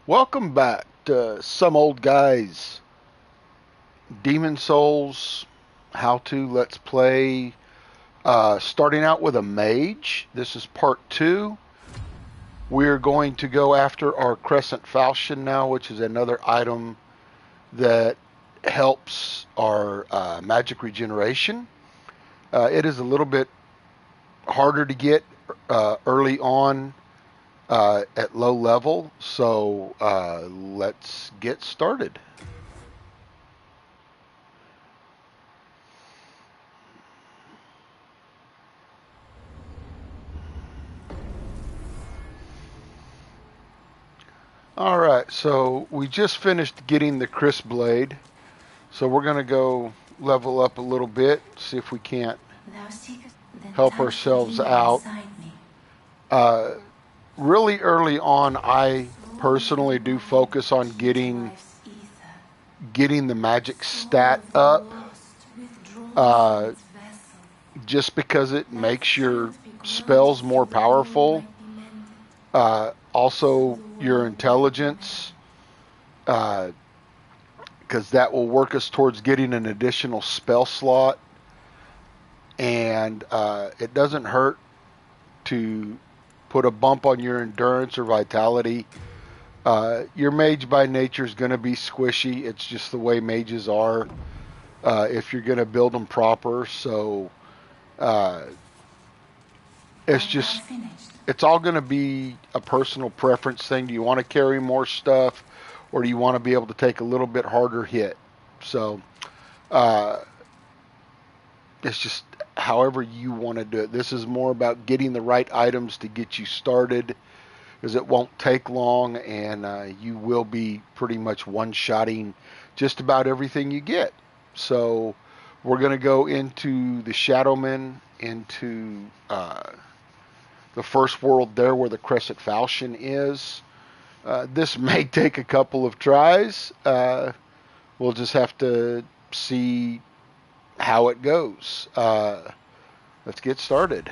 Welcome back to Some Old Guys Demon Souls How to Let's Play. Starting out with a Mage. This is part 2. We're going to go after our Crescent Falcion now, which is another item that helps our magic regeneration. It is a little bit harder to get early on at low level, so let's get started. Alright, so we just finished getting the Crisp Blade, so we're going to go level up a little bit, see if we can't help ourselves out. Really early on, I personally do focus on getting the magic stat up, just because it makes your spells more powerful. Also, your intelligence, because that will work us towards getting an additional spell slot. And it doesn't hurt to put a bump on your endurance or vitality. Your mage by nature is going to be squishy. It's just the way mages are if you're going to build them proper. So it's all going to be a personal preference thing. Do you want to carry more stuff, or do you want to be able to take a little bit harder hit? So it's just however you want to do it. This is more about getting the right items to get you started, because it won't take long, and you will be pretty much one-shotting just about everything you get. So we're going to go into the Shadowmen, into the first world there where the Crescent Falcion is. This may take a couple of tries. We'll just have to see how it goes. Let's get started.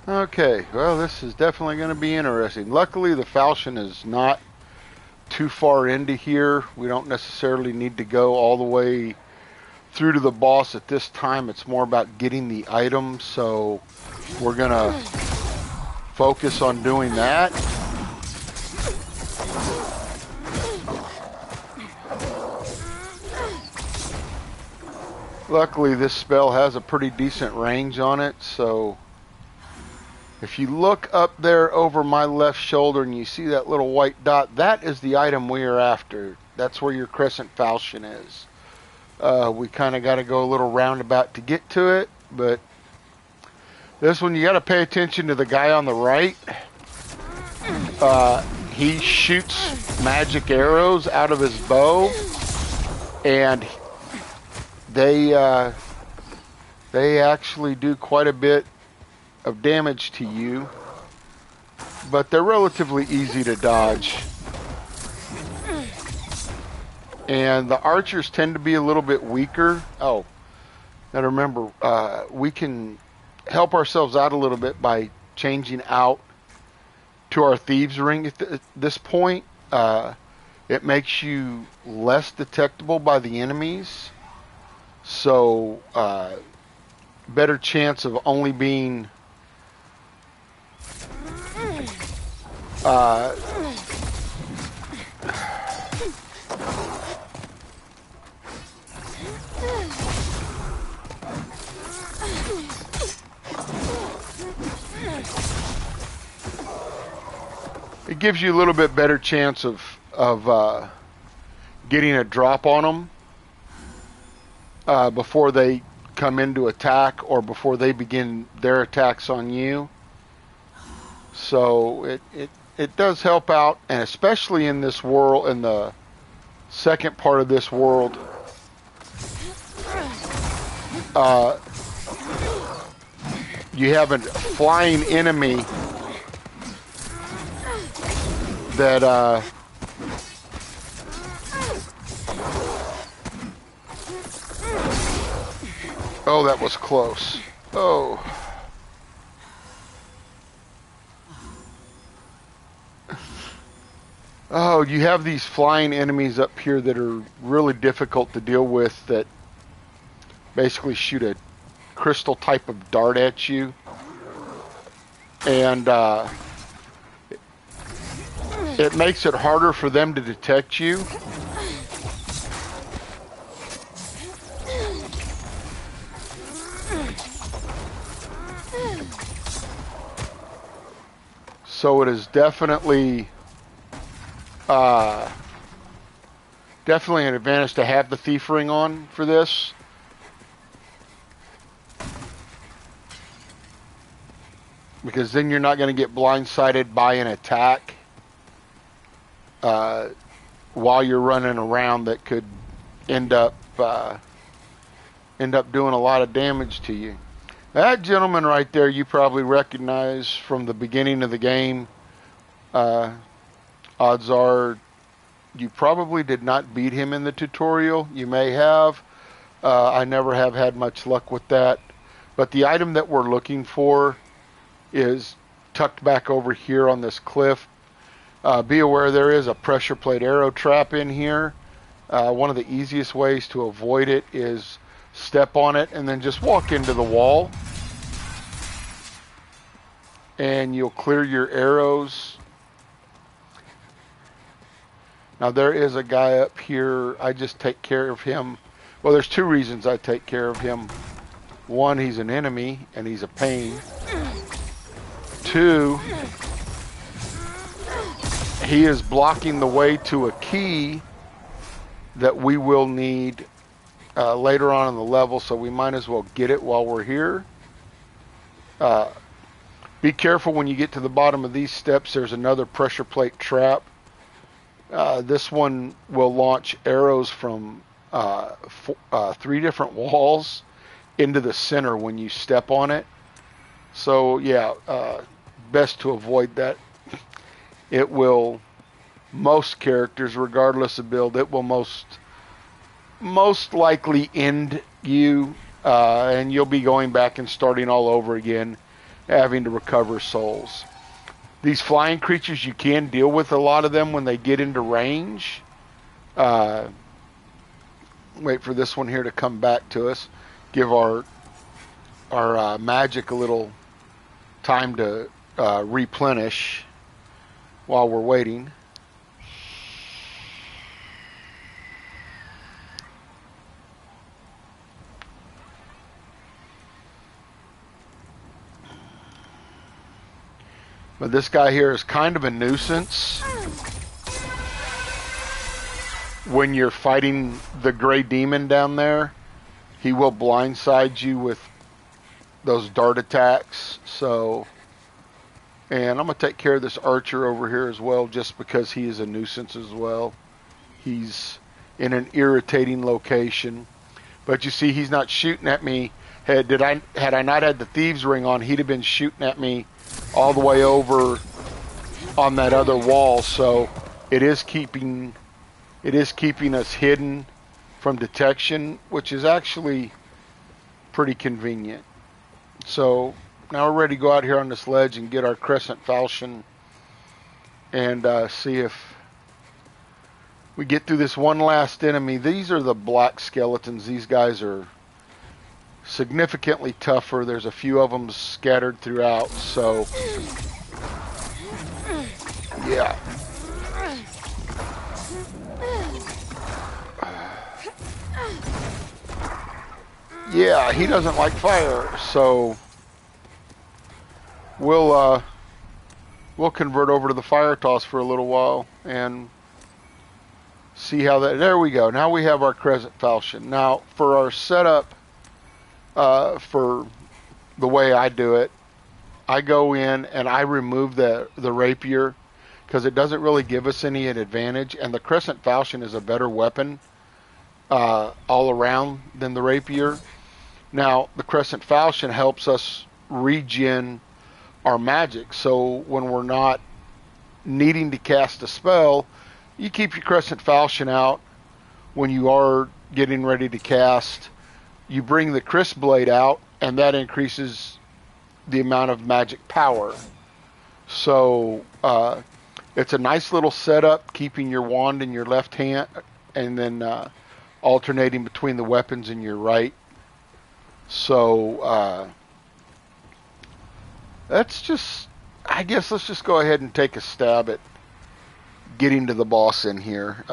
Okay, well, this is definitely going to be interesting. Luckily, the Falcion is not too far into here. We don't necessarily need to go all the way through to the boss at this time. It's more about getting the items, so we're going to focus on doing that. Luckily, this spell has a pretty decent range on it, so if you look up there over my left shoulder and you see that little white dot, that is the item we are after. That's where your Crescent Falcion is. We kind of got to go a little roundabout to get to it, but this one you got to pay attention to the guy on the right. He shoots magic arrows out of his bow, and they actually do quite a bit of damage to you, but they're relatively easy to dodge. And the archers tend to be a little bit weaker. Oh, now remember, we can help ourselves out a little bit by changing out to our thieves ring at this point. It makes you less detectable by the enemies, so better chance of only being it gives you a little bit better chance of getting a drop on them before they come into attack, or before they begin their attacks on you. So it does help out, and especially in this world, in the second part of this world, you have a flying enemy that oh, that was close. Oh. Oh, you have these flying enemies up here that are really difficult to deal with, that basically shoot a crystal type of dart at you. And it makes it harder for them to detect you. So it is definitely definitely an advantage to have the thief ring on for this. Because then you're not going to get blindsided by an attack while you're running around that could end up doing a lot of damage to you. That gentleman right there you probably recognize from the beginning of the game. Odds are you probably did not beat him in the tutorial. You may have. I never have had much luck with that. But the item that we're looking for is tucked back over here on this cliff. Be aware there is a pressure plate arrow trap in here. One of the easiest ways to avoid it is step on it and then just walk into the wall. And you'll clear your arrows. Now there is a guy up here. I just take care of him. Well, there's two reasons I take care of him. One, he's an enemy and he's a pain. Two, he is blocking the way to a key that we will need later on in the level, so we might as well get it while we're here. Be careful when you get to the bottom of these steps. There's another pressure plate trap. This one will launch arrows from 3 different walls into the center when you step on it. So yeah, best to avoid that. It will, most characters, regardless of build, it will most likely end you, and you'll be going back and starting all over again, having to recover souls. These flying creatures, you can deal with a lot of them when they get into range. Wait for this one here to come back to us. Give our magic a little time to replenish while we're waiting. But this guy here is kind of a nuisance when you're fighting the gray demon down there. He will blindside you with those dart attacks. So, and I'm going to take care of this archer over here as well, just because he is a nuisance as well. He's in an irritating location. But you see, he's not shooting at me. Had I not had the thieves ring on, he'd have been shooting at me all the way over on that other wall. So it is keeping us hidden from detection, which is actually pretty convenient. So now we're ready to go out here on this ledge and get our Crescent Falcion and see if we get through this one last enemy. These are the black skeletons. These guys are significantly tougher. There's a few of them scattered throughout, so yeah. Yeah, he doesn't like fire, so we'll convert over to the fire toss for a little while and see how that. There we go. Now we have our Crescent Falcion. Now for our setup, for the way I do it, I go in and I remove the rapier because it doesn't really give us any advantage, and the Crescent Falcion is a better weapon all around than the rapier. Now, the Crescent Falcion helps us regen our magic, so when we're not needing to cast a spell, you keep your Crescent Falcion out. When you are getting ready to cast, you bring the Crisp Blade out, and that increases the amount of magic power. So it's a nice little setup, keeping your wand in your left hand and then alternating between the weapons in your right. So that's just, I guess let's just go ahead and take a stab at getting to the boss in here.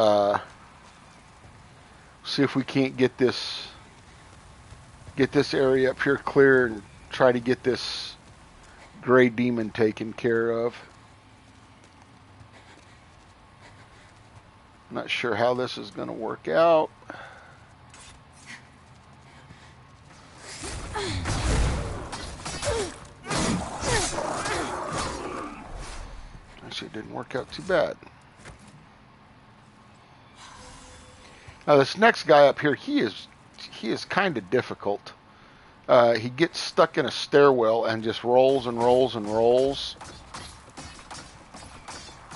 See if we can't get this area up here clear and try to get this gray demon taken care of. Not sure how this is going to work out. Actually, it didn't work out too bad. Now this next guy up here, he is kind of difficult. He gets stuck in a stairwell and just rolls and rolls and rolls.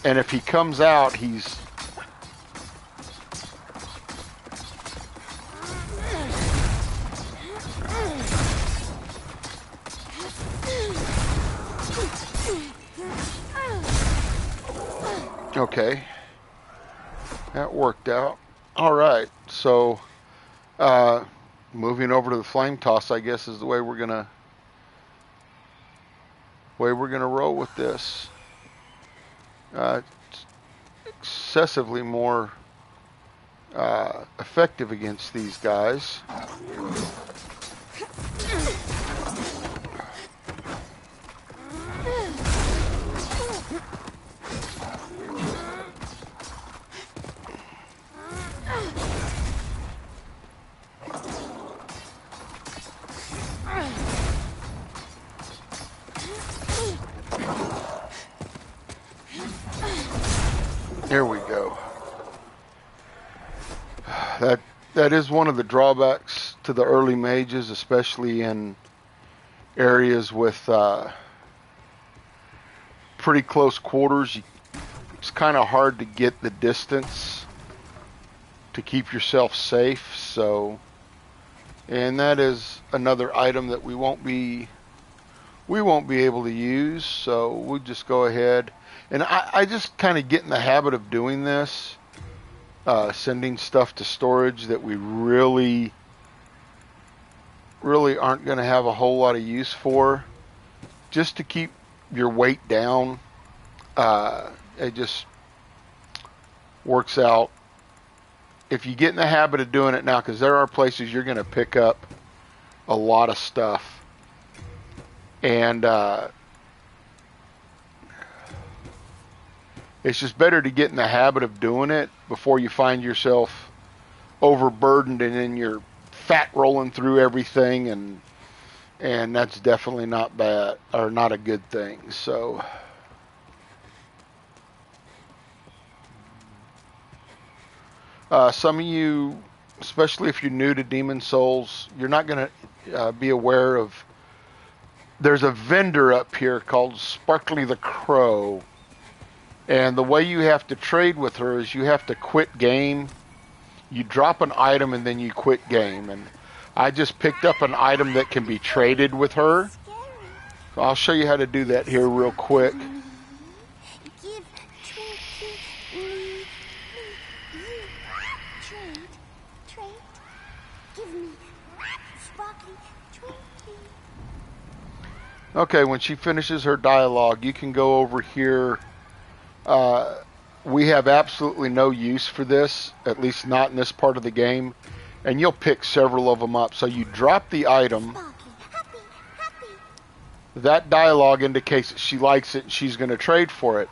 And if he comes out, he's... Okay. That worked out. Alright, so... moving over to the flame toss, I guess, is the way we're gonna roll with this. It's excessively more effective against these guys. There we go. That is one of the drawbacks to the early mages, especially in areas with pretty close quarters. It's kind of hard to get the distance to keep yourself safe. So, and that is another item that we won't be able to use. So we'll just go ahead. And I just kind of get in the habit of doing this, sending stuff to storage that we really aren't going to have a whole lot of use for, just to keep your weight down. It just works out if you get in the habit of doing it now, because there are places you're going to pick up a lot of stuff. And it's just better to get in the habit of doing it before you find yourself overburdened and then you're fat rolling through everything, and that's definitely not bad, or not a good thing. So some of you, especially if you're new to Demon Souls, you're not going to be aware of, there's a vendor up here called Sparkly the Crow. And the way you have to trade with her is you have to quit game. You drop an item and then you quit game. And I just picked up an item that can be traded with her. So I'll show you how to do that here real quick. Okay, when she finishes her dialogue, you can go over here. We have absolutely no use for this, at least not in this part of the game, and you'll pick several of them up. So you drop the item. That dialogue indicates that she likes it and she's going to trade for it.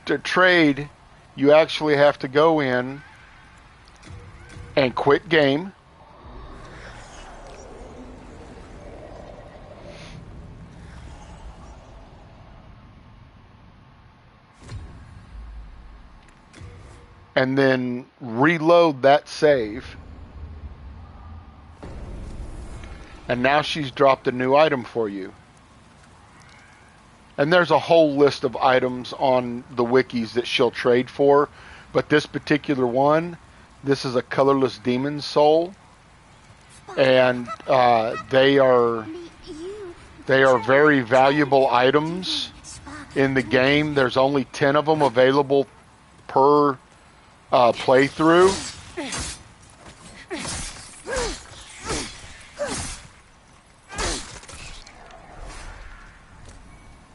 To trade, you actually have to go in and quit game. and then reload that save. And now she's dropped a new item for you. And there's a whole list of items on the wikis that she'll trade for. But this particular one, this is a colorless demon soul. And they are very valuable items in the game. There's only 10 of them available per playthrough.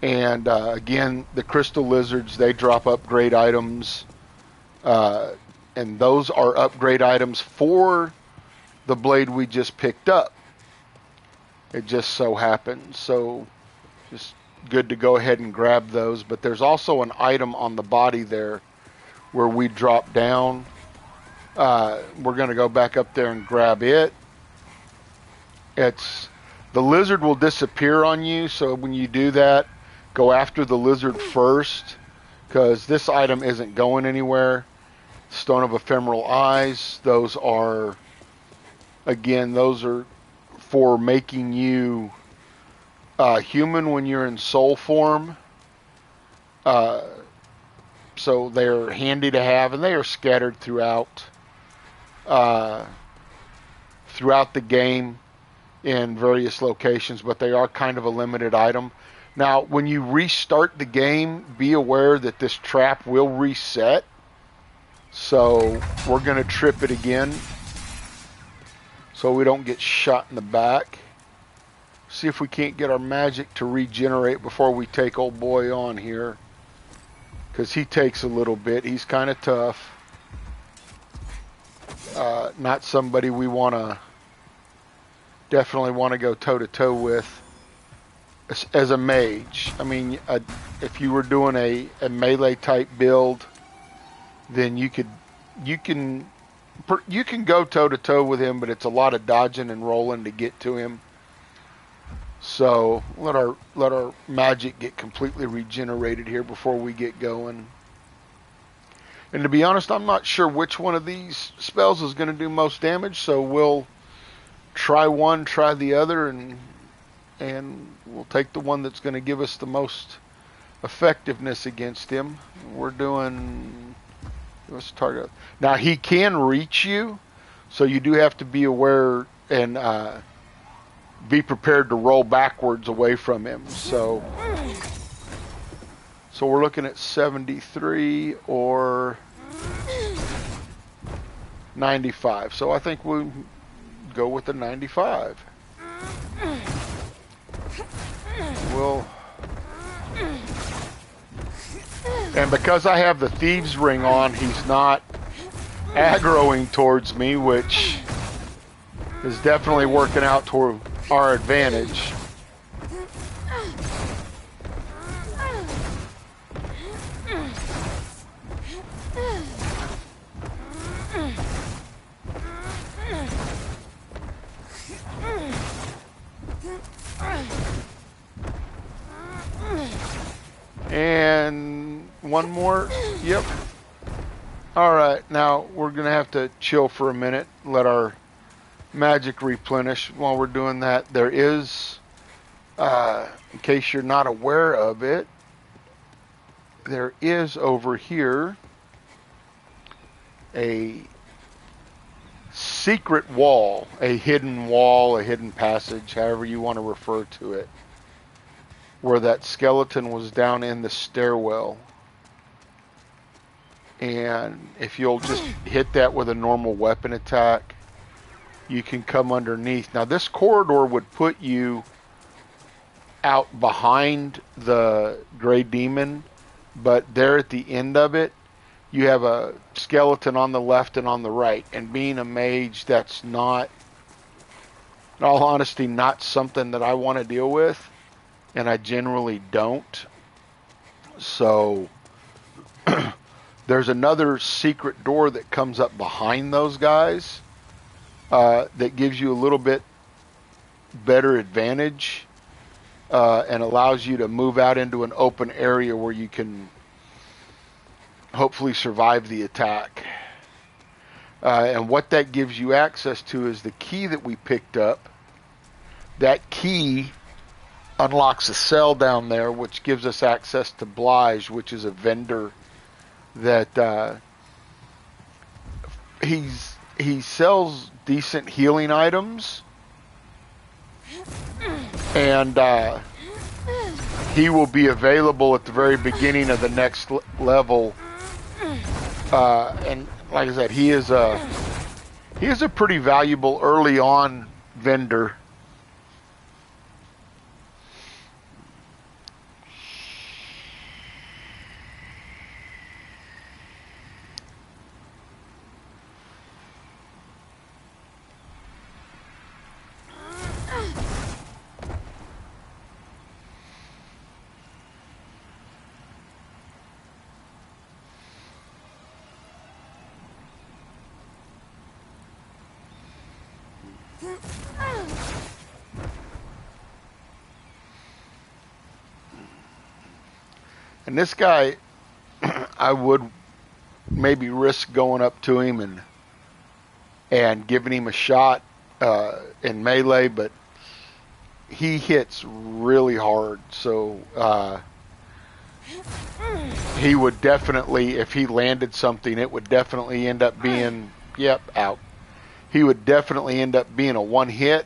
And again, the crystal lizards, they drop upgrade items. And those are upgrade items for the blade we just picked up. It just so happens. So just good to go ahead and grab those. But there's also an item on the body there where we drop down. We're going to go back up there and grab it. The lizard will disappear on you. So when you do that, go after the lizard first, because this item isn't going anywhere. Stone of Ephemeral Eyes, those are for making you human when you're in soul form. So they're handy to have, and they are scattered throughout the game in various locations, but they are kind of a limited item. Now, when you restart the game, be aware that this trap will reset. So we're going to trip it again so we don't get shot in the back. See if we can't get our magic to regenerate before we take old boy on here, because he takes a little bit. He's kind of tough. Not somebody we definitely want to go toe-to-toe with as a mage. I mean, if you were doing a melee type build, then you can go toe-to-toe with him, but it's a lot of dodging and rolling to get to him. So let our magic get completely regenerated here before we get going. And to be honest, I'm not sure which one of these spells is going to do most damage, so we'll try one, try the other, and we'll take the one that's going to give us the most effectiveness against him. We're doing... Let's target. Now, he can reach you, so you do have to be aware and be prepared to roll backwards away from him. So we're looking at 73 or 95. So I think we'll go with the 95. And because I have the Thieves' Ring on, he's not aggroing towards me, which is definitely working out toward our advantage. And one more. Yep. Alright, now we're going to have to chill for a minute, let our magic replenish. While we're doing that, there is, in case you're not aware of it, there is over here a secret wall, a hidden passage, however you want to refer to it, where that skeleton was down in the stairwell. And if you'll just hit that with a normal weapon attack, you can come underneath. Now, this corridor would put you out behind the Grey Demon, but there at the end of it, you have a skeleton on the left and on the right. And being a mage, that's not, in all honesty, not something that I want to deal with. And I generally don't. So there's another secret door that comes up behind those guys that gives you a little bit better advantage and allows you to move out into an open area where you can hopefully survive the attack. And what that gives you access to is the key that we picked up. That key unlocks a cell down there, which gives us access to Mage, which is a vendor that he sells decent healing items, and he will be available at the very beginning of the next level. And like I said, he is a pretty valuable early on vendor. And this guy, I would maybe risk going up to him and giving him a shot in melee, but he hits really hard. So he would definitely, if he landed something, it would definitely end up being, out. He would definitely end up being a one hit.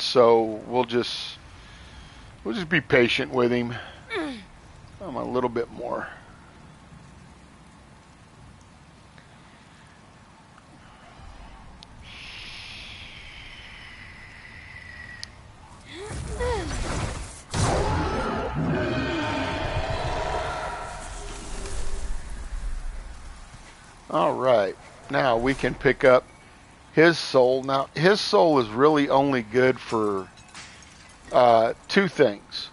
So we'll just be patient with him. I'm a little bit more. All right. Now we can pick up his soul. Now his soul is really only good for two things.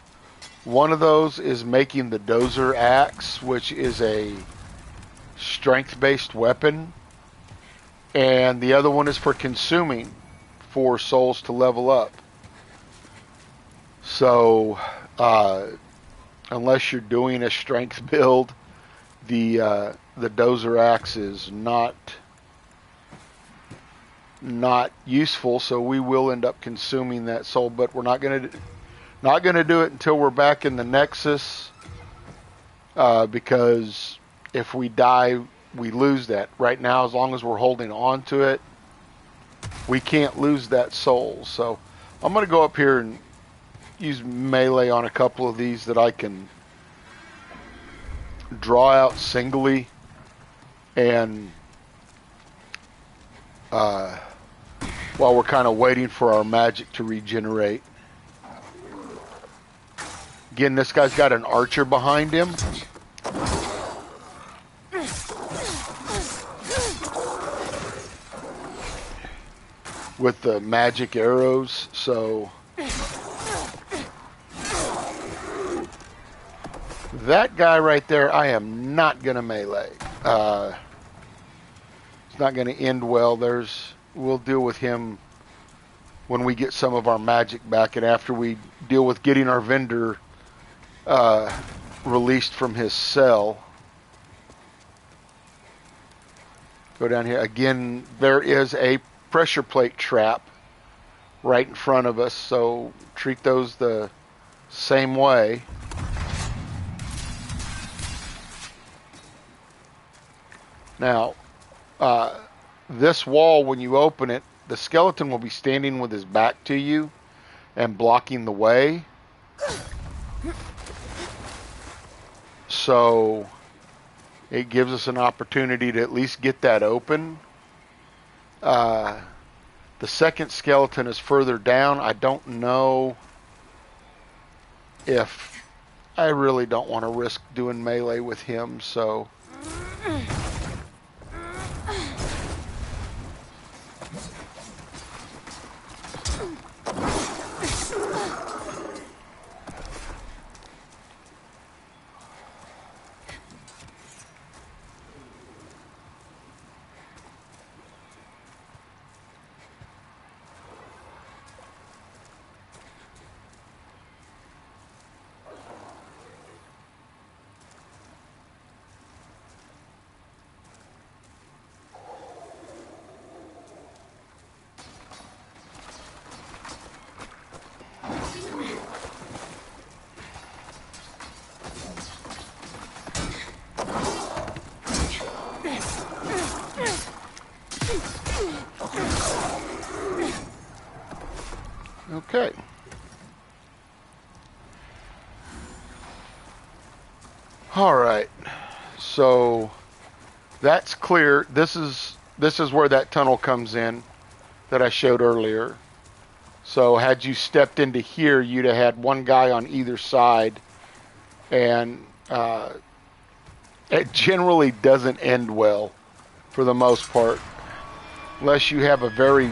One of those is making the dozer axe, which is a strength-based weapon. And the other one is for consuming 4 souls to level up. So, unless you're doing a strength build, the dozer axe is not useful. So we will end up consuming that soul, but we're not going to do it until we're back in the Nexus, because if we die, we lose that. Right now, as long as we're holding on to it, we can't lose that soul. So I'm going to go up here and use melee on a couple of these that I can draw out singly, and while we're kind of waiting for our magic to regenerate. Again, this guy's got an archer behind him. With the magic arrows, so that guy right there, I am not going to melee. It's not going to end well. We'll deal with him when we get some of our magic back, and after we deal with getting our vendor released from his cell. Go down here. Again, there is a pressure plate trap right in front of us, so treat those the same way. Now, this wall, when you open it, the skeleton will be standing with his back to you and blocking the way. So it gives us an opportunity to at least get that open. The second skeleton is further down. I don't know if I really don't want to risk doing melee with him, so All right. So that's clear. This is where that tunnel comes in that I showed earlier. So had you stepped into here, you'd have had one guy on either side, and it generally doesn't end well for the most part, unless you have a very,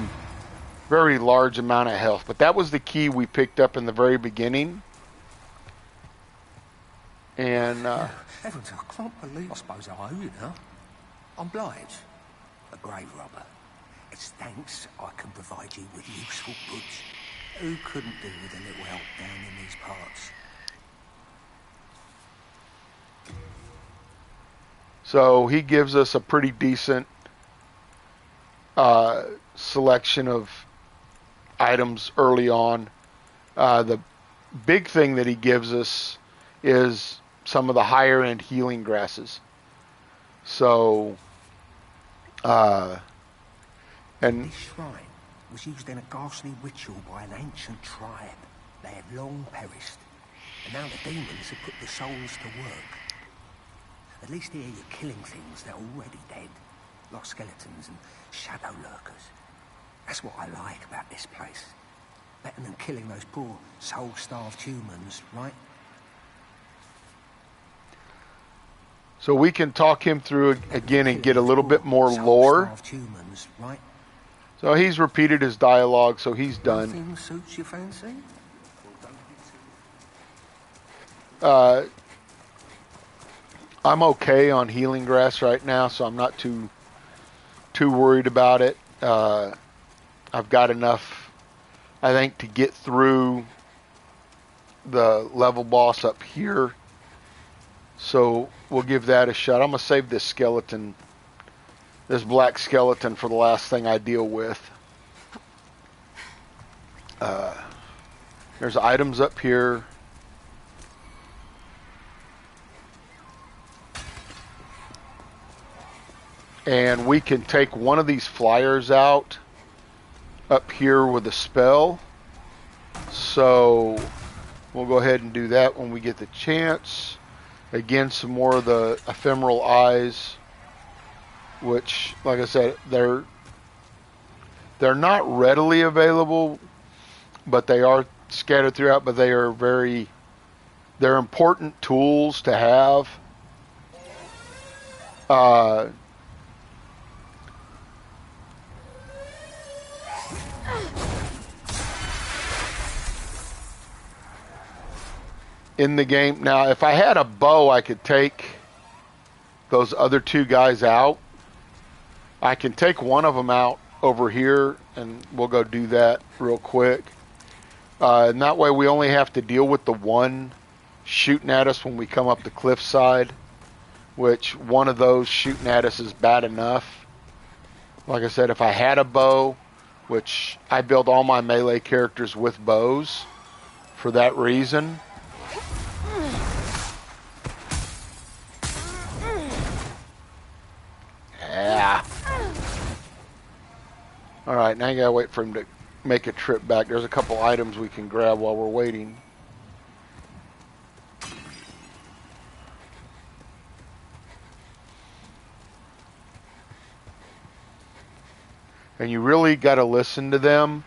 very large amount of health. But that was the key we picked up in the very beginning. And Heavens, I can't believe I suppose I owe you now. I'm Blige, a grave robber. As thanks, I can provide you with useful goods. Who couldn't do with a little help down in these parts? so he gives us a pretty decent selection of items early on. The big thing that he gives us is some of the higher end healing grasses. So, and This shrine was used in a ghastly ritual by an ancient tribe. They had long perished, and now the demons have put the souls to work. At least here you're killing things that are already dead, like skeletons and shadow lurkers. That's what I like about this place. Better than killing those poor, soul-starved humans, right? so we can talk him through again and get a little bit more lore. Soul-starved humans, right? So he's repeated his dialogue, so he's done. Nothing suits your fancy? I'm okay on healing grass right now, so I'm not too worried about it. I've got enough, I think, to get through the level boss up here. So we'll give that a shot. I'm going to save this skeleton, this black skeleton, for the last thing I deal with. There's items up here. And we can take one of these flyers out up here with a spell. So we'll go ahead and do that when we get the chance. Again, some more of the ephemeral eyes, which, like I said, they're not readily available, but they are scattered throughout. But they're important tools to have. In the game. Now, if I had a bow, I could take those other two guys out. I can take one of them out over here, and we'll go do that real quick. And that way we only have to deal with the one shooting at us when we come up the cliffside, which one of those shooting at us is bad enough. Like I said, if I had a bow, which I build all my melee characters with bows for that reason. Yeah. Alright, now you gotta wait for him to make a trip back. There's a couple items we can grab while we're waiting. And you really gotta listen to them.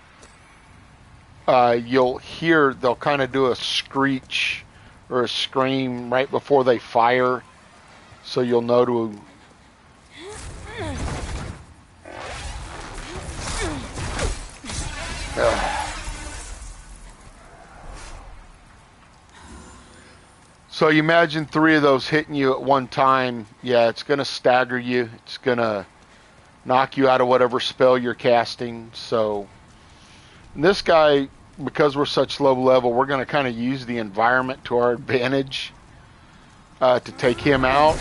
You'll hear they'll kind of do a screech or a scream right before they fire, so you'll know to So you imagine three of those hitting you at one time. Yeah, it's going to stagger you. It's going to knock you out of whatever spell you're casting. So this guy, because we're such low level, we're going to kind of use the environment to our advantage to take him out.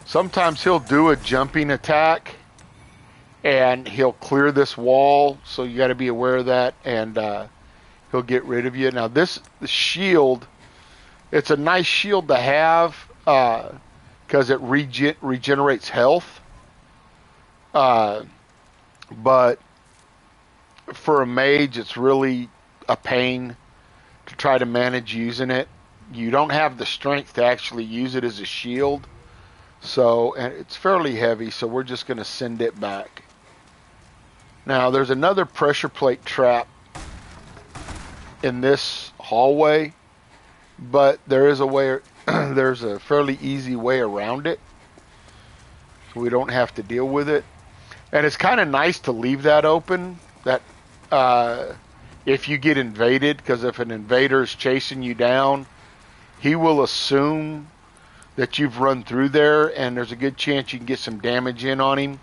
Sometimes he'll do a jumping attack and he'll clear this wall, so you got to be aware of that, and he'll get rid of you. Now the shield, it's a nice shield to have because it regenerates health, but for a mage, it's really a pain to try to manage using it. You don't have the strength to actually use it as a shield. So, and it's fairly heavy, so we're just going to send it back. Now, there's another pressure plate trap in this hallway, but there is a way, there's a fairly easy way around it, so we don't have to deal with it. And it's kind of nice to leave that open, that if you get invaded, because if an invader is chasing you down, he will assume that you've run through there, and there's a good chance you can get some damage in on him.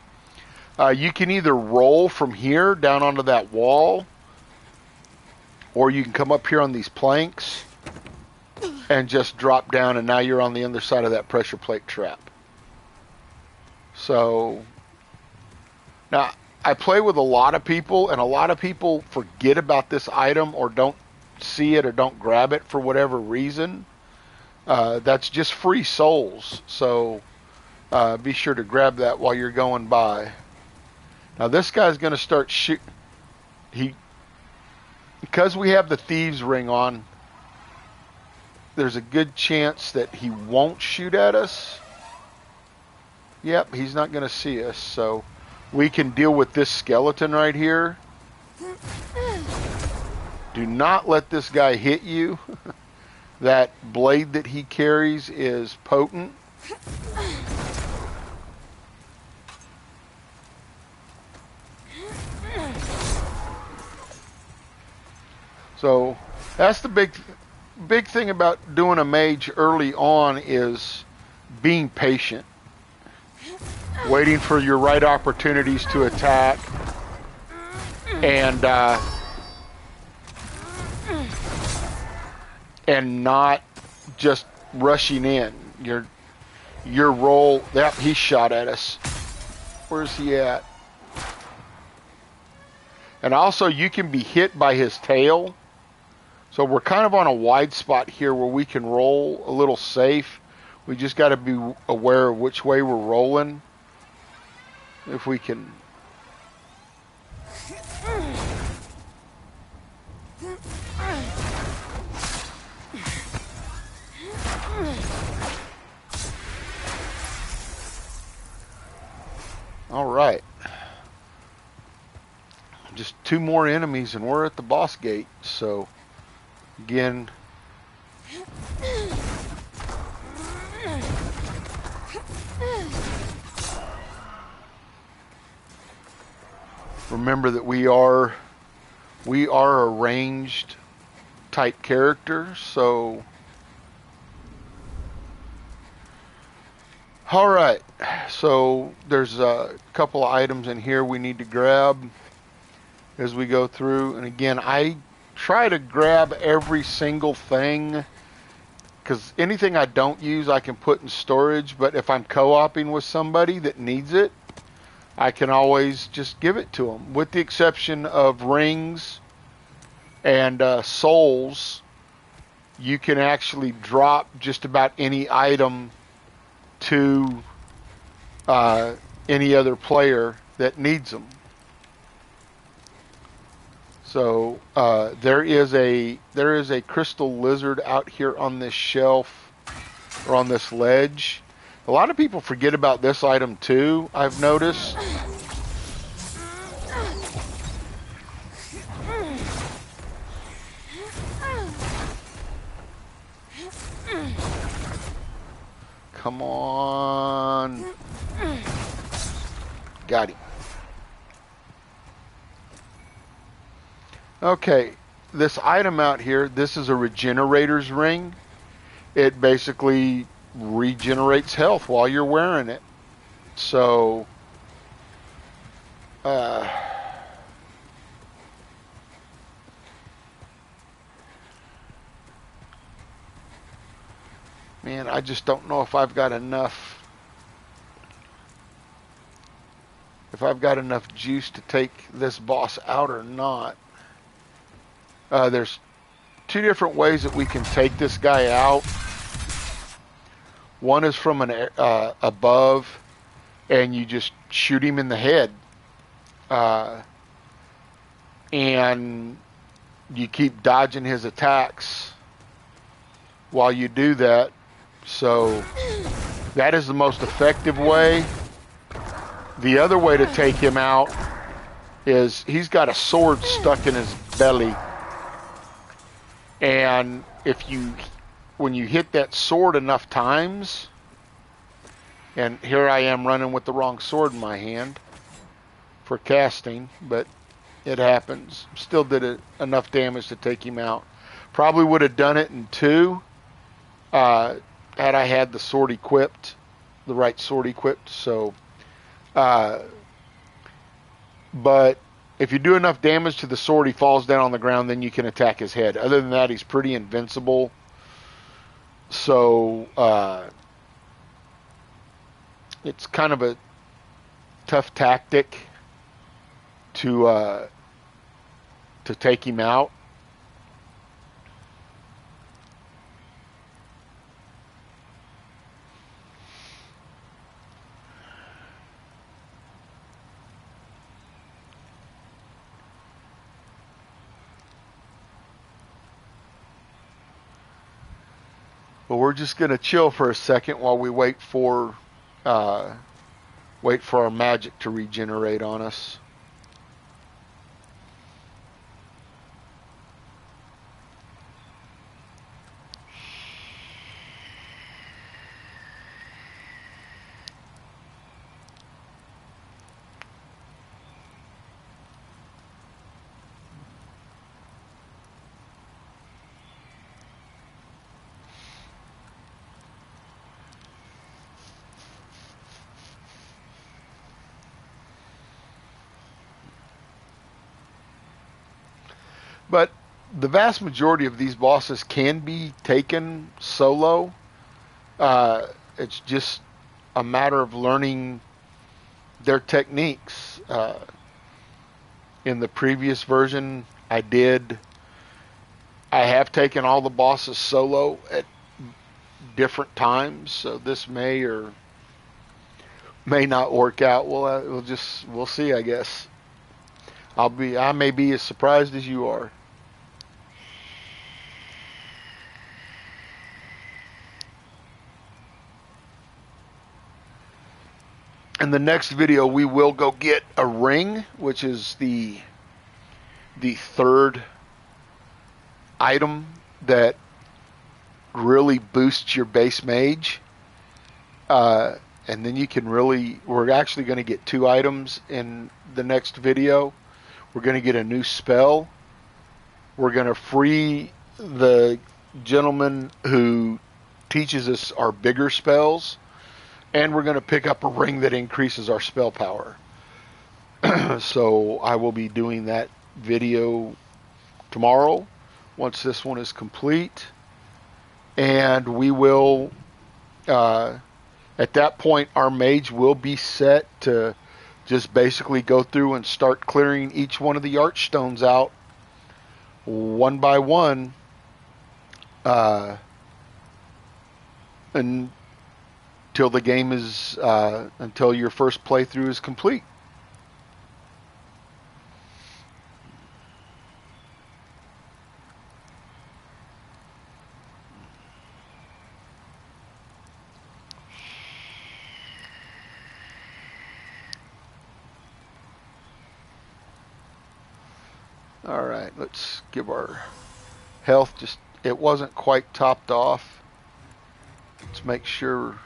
You can either roll from here down onto that wall, or you can come up here on these planks and just drop down, and now you're on the other side of that pressure plate trap. So, now, I play with a lot of people, and a lot of people forget about this item or don't see it or don't grab it for whatever reason. That's just free souls, so be sure to grab that while you're going by. Now this guy's going to start shoot. Because we have the thieves ring on, there's a good chance that he won't shoot at us. Yep, he's not going to see us, so we can deal with this skeleton right here. Do not let this guy hit you. That blade that he carries is potent. So that's the big thing about doing a mage early on is being patient. Waiting for your right opportunities to attack. And not just rushing in. Your roll. Yep, he shot at us. Where's he at? And also, you can be hit by his tail. So we're kind of on a wide spot here where we can roll a little safe. We just got to be aware of which way we're rolling. If we can. All right. Just 2 more enemies and we're at the boss gate. So, again, remember that we are a ranged type character, so all right, so there's a couple of items in here we need to grab as we go through. And again, I try to grab every single thing, because anything I don't use I can put in storage, but if I'm co-oping with somebody that needs it, I can always just give it to them, with the exception of rings and souls. You can actually drop just about any item to any other player that needs them. So there is a crystal lizard out here on this shelf, or on this ledge. A lot of people forget about this item too, I've noticed. Come on. Got him. Okay, this item out here, this is a regenerator's ring. It basically regenerates health while you're wearing it. So, man, I just don't know if I've got enough. If I've got enough juice to take this boss out or not. There's 2 different ways that we can take this guy out. One is from an above, and you just shoot him in the head. and you keep dodging his attacks while you do that. So that is the most effective way. The other way to take him out is he's got a sword stuck in his belly, and when you hit that sword enough times, and here I am running with the wrong sword in my hand for casting, but it happens. Still did enough damage to take him out. Probably would have done it in 2 had I had the sword equipped, the right sword equipped. So, but if you do enough damage to the sword, he falls down on the ground, then you can attack his head. Other than that, he's pretty invincible. So, it's kind of a tough tactic to take him out. But we're just going to chill for a second while we wait for our magic to regenerate on us. But the vast majority of these bosses can be taken solo. It's just a matter of learning their techniques. In the previous version, I have taken all the bosses solo at different times, so this may or may not work out. We'll see, I guess. I may be as surprised as you are. In the next video, we will go get a ring, which is the third item that really boosts your base mage. And then you can we're actually going to get 2 items in the next video. We're going to get a new spell. We're going to free the gentleman who teaches us our bigger spells. And we're going to pick up a ring that increases our spell power. So I will be doing that video tomorrow once this one is complete. And we will, at that point, our mage will be set to just basically go through and start clearing each one of the archstones out one by one. And until the game is, until your first playthrough is complete. All right, let's give our health just, it wasn't quite topped off. Let's make sure.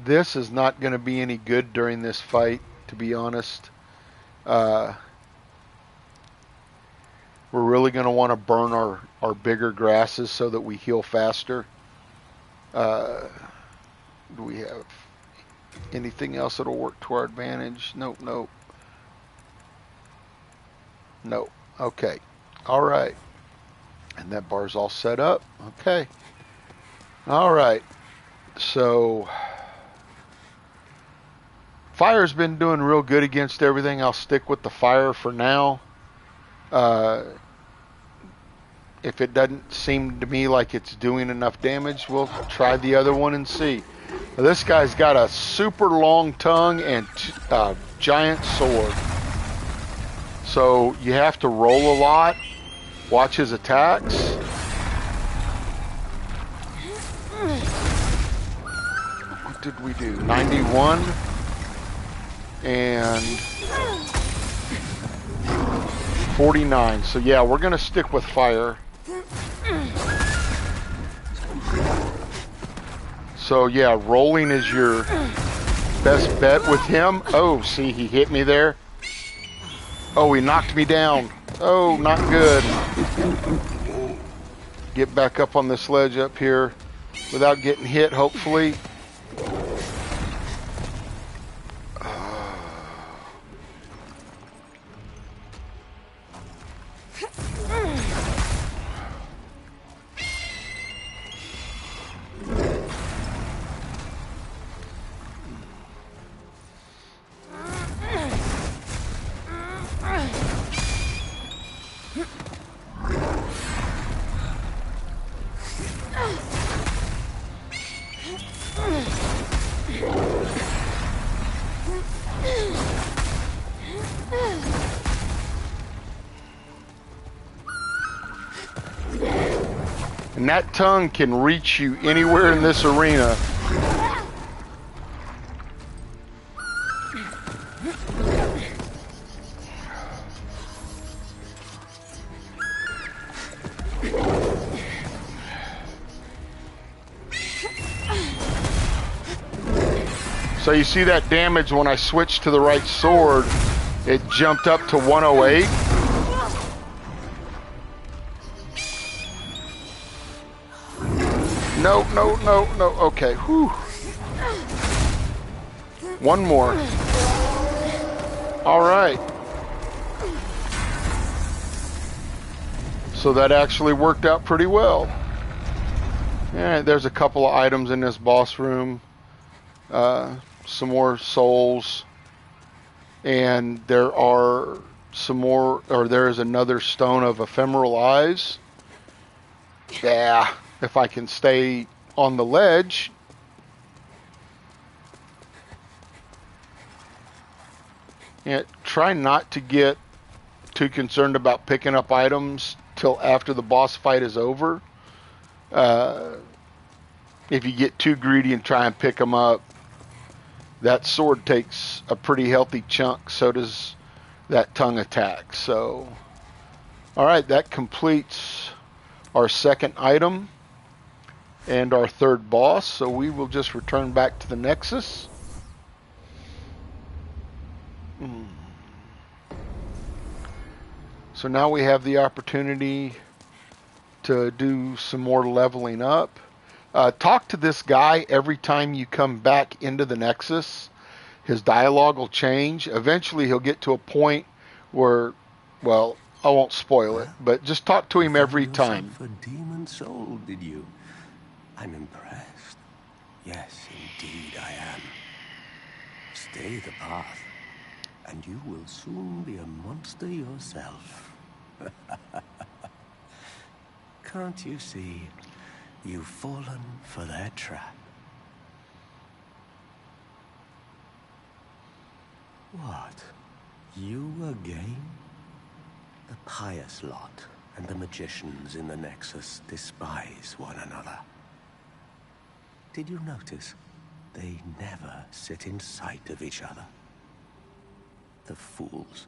This is not going to be any good during this fight, to be honest. We're really going to want to burn our bigger grasses so that we heal faster. Do we have anything else that'll work to our advantage? Nope. Okay. All right. And that bar's all set up. Okay. All right. So fire's been doing real good against everything. I'll stick with the fire for now. If it doesn't seem to me like it's doing enough damage, we'll try the other one and see. Now, this guy's got a super long tongue and giant sword. So you have to roll a lot. Watch his attacks. What did we do? 91 and 49. So yeah, we're going to stick with fire. So yeah, rolling is your best bet with him. Oh, see, he hit me there. Oh, he knocked me down. Oh, not good. Get back up on this ledge up here without getting hit, hopefully. And that tongue can reach you anywhere in this arena. So you see that damage when I switched to the right sword, it jumped up to 108. No, no, no, no. Okay. Whew. One more. All right. So that actually worked out pretty well. Yeah, there's a couple of items in this boss room. Some more souls. And there are some more, or there is another stone of ephemeral eyes. Yeah. If I can stay on the ledge. Yeah, try not to get too concerned about picking up items till after the boss fight is over. If you get too greedy and try and pick them up, that sword takes a pretty healthy chunk. So does that tongue attack. So, all right, that completes our second item and our third boss. So we will just return back to the Nexus. So now we have the opportunity to do some more leveling up. Talk to this guy every time you come back into the Nexus. His dialogue will change. Eventually he'll get to a point where, well, I won't spoil it, but just talk to him every time. For demon soul, did you? I'm impressed. Yes, indeed I am. Stay the path, and you will soon be a monster yourself. Can't you see? You've fallen for their trap. What? You again? The pious lot and the magicians in the Nexus despise one another. Did you notice? They never sit in sight of each other. The fools.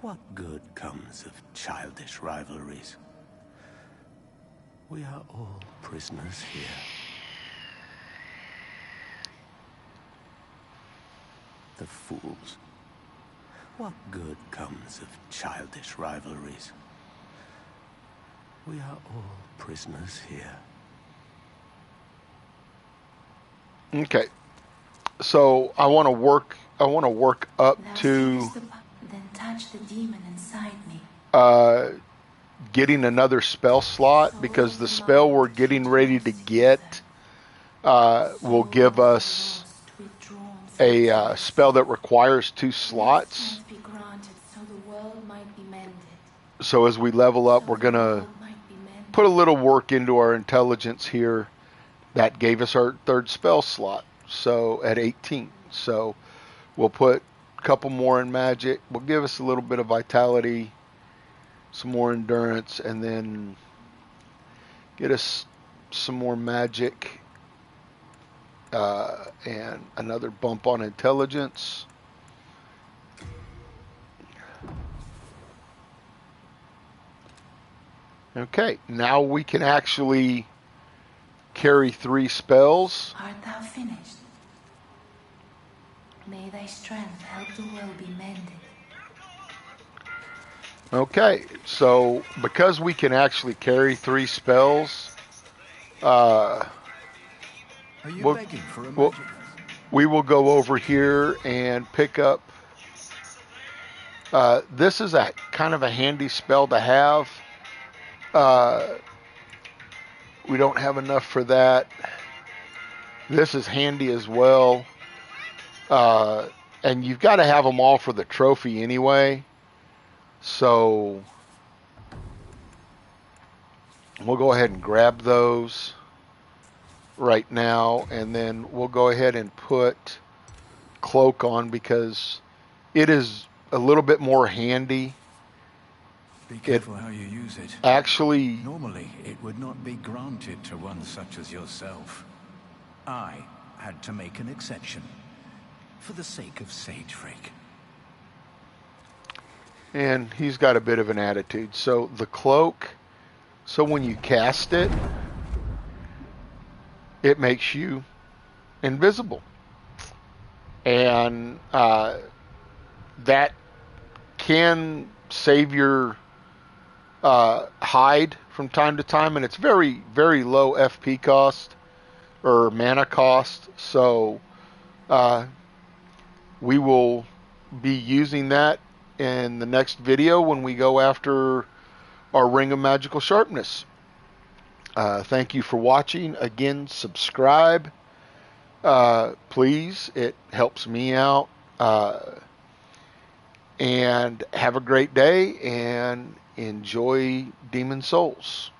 What good comes of childish rivalries? We are all prisoners here. The fools. What good comes of childish rivalries? We are all prisoners here. Okay. So I want to work up to then touch the demon inside me. Getting another spell slot, because the spell we're getting ready to get will give us a spell that requires 2 slots. So as we level up, we're going to put a little work into our intelligence here. That gave us our 3rd spell slot, so at 18. So we'll put couple more in magic will give us a little bit of vitality, some more endurance, and then get us some more magic and another bump on intelligence. Okay, now we can actually carry 3 spells. Art thou finished? May thy strength help the will be mended. Okay, so because we can actually carry 3 spells, Are you we'll, begging for a we'll, magic? we will go over here and pick up. This is a kind of a handy spell to have. We don't have enough for that. This is handy as well. And you've got to have them all for the trophy anyway. So we'll go ahead and grab those right now. And then we'll go ahead and put Cloak on because it is a little bit more handy. Be careful how you use it. Actually, Normally, it would not be granted to one such as yourself. I had to make an exception for the sake of Sage Freak. and he's got a bit of an attitude. So the cloak, so when you cast it, it makes you invisible. And that can save your hide from time to time, and it's very, very low FP cost or mana cost. So we will be using that in the next video when we go after our Ring of Magical Sharpness. Thank you for watching. Again, subscribe. Please, it helps me out. And have a great day and enjoy Demon Souls.